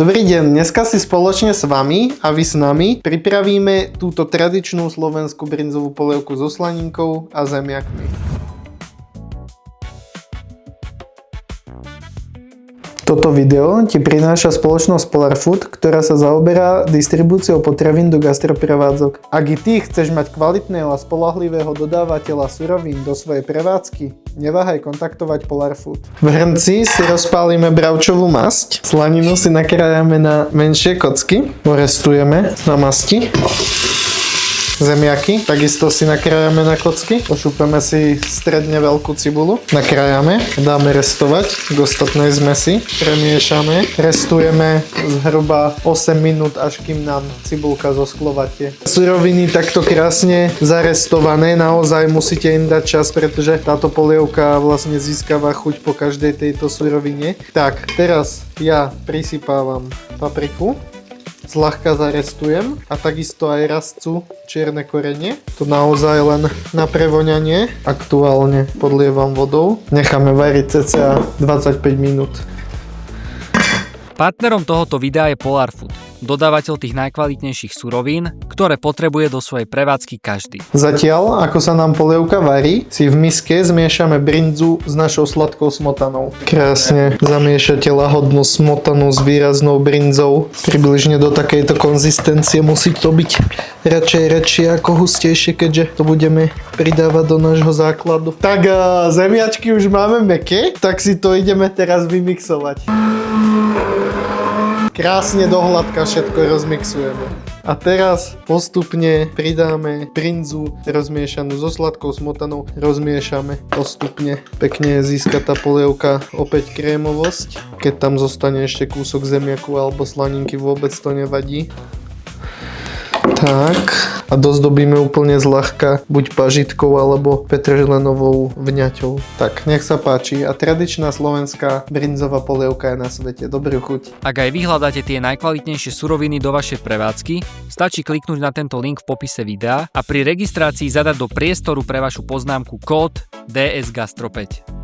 Dobrý deň, dneska si spoločne s vami a vy s nami pripravíme túto tradičnú slovenskú brinzovú polievku so slaninkou a zemiakmi. Toto video ti prináša spoločnosť Polar Food, ktorá sa zaoberá distribúciou potravín do gastroprevádzok. Ak i ty chceš mať kvalitného a spoľahlivého dodávateľa surovín do svojej prevádzky, neváhaj kontaktovať Polar Food. V hrnci si rozpálime bravčovú masť, slaninu si nakrájame na menšie kocky, porestujeme na masti. Zemiaky, takisto si nakrájame na kocky, pošúpeme si stredne veľkú cibulu, nakrájame, dáme restovať k ostatnej zmesi, premiešame, restujeme zhruba 8 minút, až kým nám cibulka zosklovatie. Suroviny takto krásne zarestované, naozaj musíte im dať čas, pretože táto polievka vlastne získava chuť po každej tejto surovine. Tak, teraz ja prisypávam papriku. Zľahka zarestujem a takisto aj rastcu čierne korene. To naozaj len na prevoňanie. Aktuálne podlievam vodou. Necháme variť cca 25 minút. Partnerom tohoto videa je Polar Food, dodávateľ tých najkvalitnejších surovín, ktoré potrebuje do svojej prevádzky každý. Zatiaľ, ako sa nám polievka varí, si v miske zmiešame brinzu s našou sladkou smotanou. Krásne zamiešate lahodnú smotanu s výraznou brinzou. Približne do takejto konzistencie musí to byť radšej ako hustejšie, keďže to budeme pridávať do nášho základu. Tak zemiačky už máme mäkké, tak si to ideme teraz vymixovať. Krásne do hladka všetko rozmixujeme. A teraz postupne pridáme brinzu rozmiešanú so sladkou smotanou. Rozmiešame postupne. Pekne získa tá polievka opäť krémovosť. Keď tam zostane ešte kúsok zemiaku alebo slaninky, vôbec to nevadí. Tak, a dozdobíme úplne zľahka buď pažitkou alebo petržlenovou vňaťou. Tak, nech sa páči. A tradičná slovenská brinzová polievka je na svete. Dobrú chuť. Ak aj vy hľadáte tie najkvalitnejšie suroviny do vašej prevádzky, stačí kliknúť na tento link v popise videa a pri registrácii zadať do priestoru pre vašu poznámku kód DSGastro5.